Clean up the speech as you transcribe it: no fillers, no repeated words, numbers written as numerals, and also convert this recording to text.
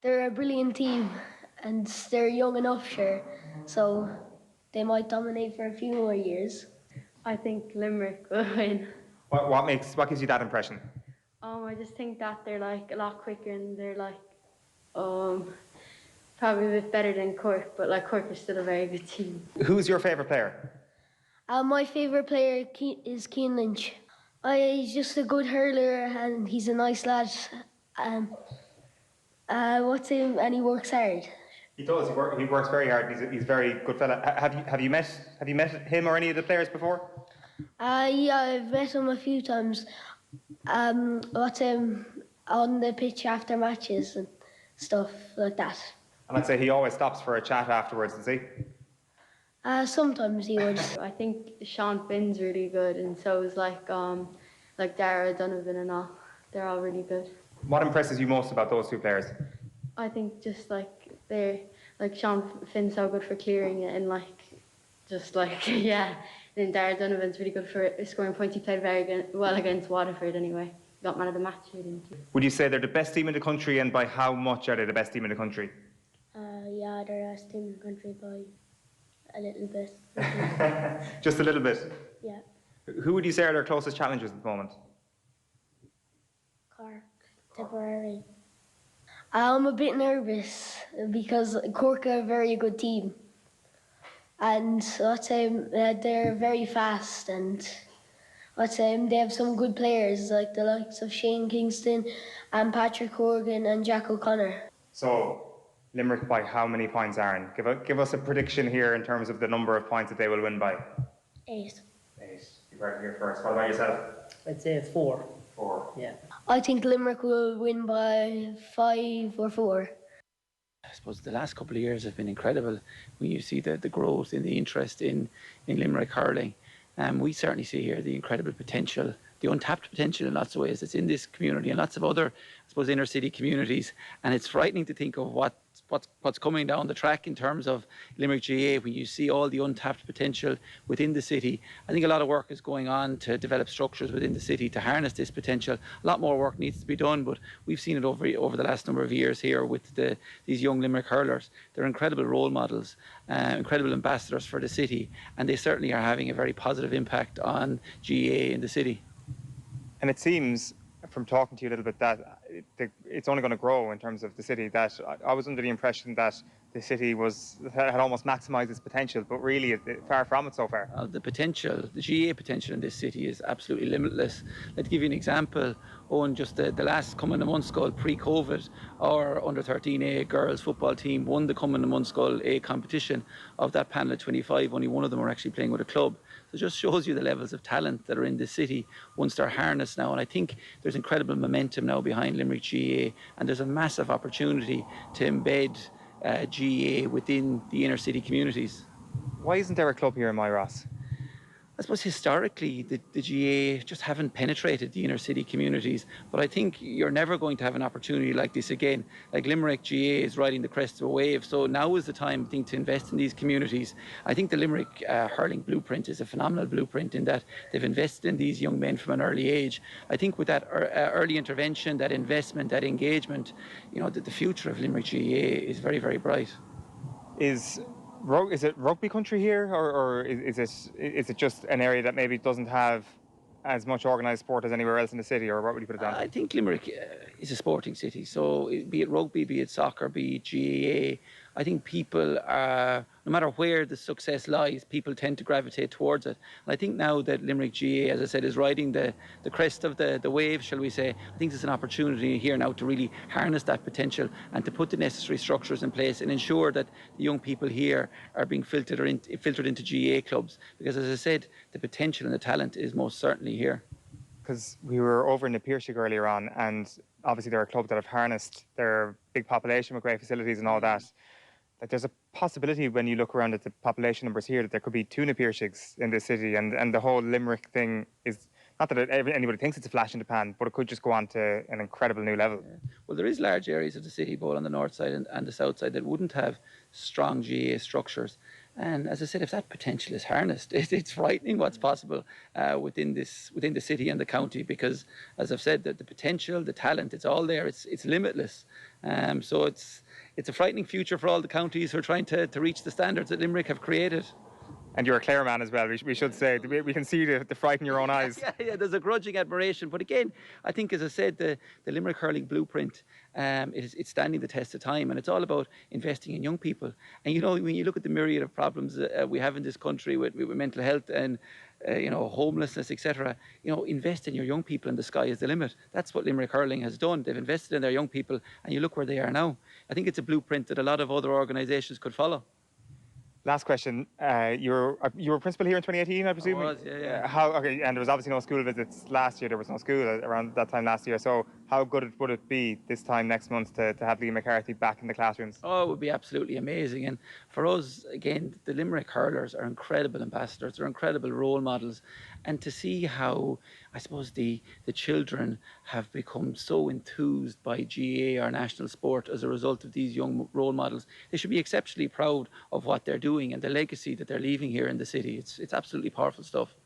They're a brilliant team and they're young enough, sure, so they might dominate for a few more years. I think Limerick will win. What gives you that impression? I just think that they're like a lot quicker and they're like probably a bit better than Cork, but like Cork is still a very good team. Who's your favourite player? My favourite player is Cian Lynch. He's just a good hurler and he's a nice lad. And he works hard. He does. He works very hard. He's a very good fella. Have you met him or any of the players before? Yeah, I've met him a few times. On the pitch after matches and stuff like that. And I'd say he always stops for a chat afterwards, does he? Sometimes he would. I think Sean Finn's really good, and so is like Dara Donovan and all. They're all really good. What impresses you most about those two players? I think just they're Sean Finn's so good for clearing it, and yeah. Then Dara Donovan's really good for scoring points. He played very well against Waterford anyway. Got man of the match, didn't he? Would you say they're the best team in the country, and by how much are they the best team in the country? Yeah, they're the best team in the country by a little bit. Just a little bit? Yeah. Who would you say are their closest challengers at the moment? Cork, Tipperary. I'm a bit nervous because Cork are a very good team. And I'd say they're very fast, and I'd say they have some good players like the likes of Shane Kingston and Patrick Horgan and Jack O'Connor. So, Limerick by how many points, Aaron? Give us a prediction here in terms of the number of points that they will win by. 8. 8. You've heard it here first. What about yourself? I'd say 4. 4. Yeah. I think Limerick will win by 5 or 4. I suppose the last couple of years have been incredible when you see the growth in the interest in Limerick hurling. We certainly see here the incredible potential, the untapped potential in lots of ways that's in this community and lots of other, I suppose, inner city communities. And it's frightening to think of what's coming down the track in terms of Limerick GAA when you see all the untapped potential within the city. I think a lot of work is going on to develop structures within the city to harness this potential. A lot more work needs to be done, but we've seen it over the last number of years here with these young Limerick hurlers. They're incredible role models, incredible ambassadors for the city, and they certainly are having a very positive impact on GAA in the city. And it seems, from talking to you a little bit, that it's only going to grow in terms of the city. That I was under the impression that the city had almost maximised its potential, but really far from it so far. The potential, the GAA potential in this city is absolutely limitless. Let's give you an example. Owen, just the last Come in the Munskall pre-COVID, our under-13A girls football team won the Come in the Munskall A competition. Of that panel of 25, only one of them are actually playing with a club. So it just shows you the levels of talent that are in this city once they're harnessed now. And I think there's incredible momentum now behind Limerick GAA, and there's a massive opportunity to embed GAA within the inner city communities. Why isn't there a club here in Moyross? I suppose historically the GAA just haven't penetrated the inner city communities, but I think you're never going to have an opportunity like this again. Like Limerick GAA is riding the crest of a wave, so now is the time, I think, to invest in these communities. I think the Limerick hurling blueprint is a phenomenal blueprint in that they've invested in these young men from an early age. I think with that early intervention, that investment, that engagement, the future of Limerick GAA is very, very bright. Is it rugby country here, or is it just an area that maybe doesn't have as much organised sport as anywhere else in the city, or what would you put it down to? I think Limerick is a sporting city, so be it rugby, be it soccer, be it GAA, I think people are, no matter where the success lies, people tend to gravitate towards it. And I think now that Limerick GAA, as I said, is riding the crest of the wave, shall we say, I think there's an opportunity here now to really harness that potential and to put the necessary structures in place and ensure that the young people here are being filtered into GAA clubs. Because, as I said, the potential and the talent is most certainly here. Because we were over in the Piercing earlier on, and obviously there are clubs that have harnessed their big population with great facilities and all that. Like, there's a possibility when you look around at the population numbers here that there could be 2 Piercings in this city, and the whole Limerick thing is, not that anybody thinks it's a flash in the pan, but it could just go on to an incredible new level. Yeah. Well, there is large areas of the city, both on the north side and the south side, that wouldn't have strong GAA structures. And as I said, if that potential is harnessed, it's frightening what's possible within the city and the county. Because, as I've said, the potential, the talent, it's all there. It's limitless. So it's a frightening future for all the counties who are trying to reach the standards that Limerick have created. And you're a Clare man as well, we should say. We can see the fright in your own eyes. Yeah, there's a grudging admiration. But again, I think, as I said, the Limerick hurling blueprint, it's standing the test of time. And it's all about investing in young people. And, you know, when you look at the myriad of problems we have in this country with mental health and, you know, homelessness, etc., you know, invest in your young people and the sky is the limit. That's what Limerick hurling has done. They've invested in their young people, and you look where they are now. I think it's a blueprint that a lot of other organisations could follow. Last question. You were principal here in 2018, I presume? I was, yeah. Okay, and there was obviously no school visits last year. There was no school around that time last year. So how good would it be this time next month to have Liam McCarthy back in the classrooms? Oh, it would be absolutely amazing. And for us, again, the Limerick hurlers are incredible ambassadors. They're incredible role models. And to see how, I suppose, the children have become so enthused by GAA, our national sport, as a result of these young role models, they should be exceptionally proud of what they're doing and the legacy that they're leaving here in the city. It's absolutely powerful stuff.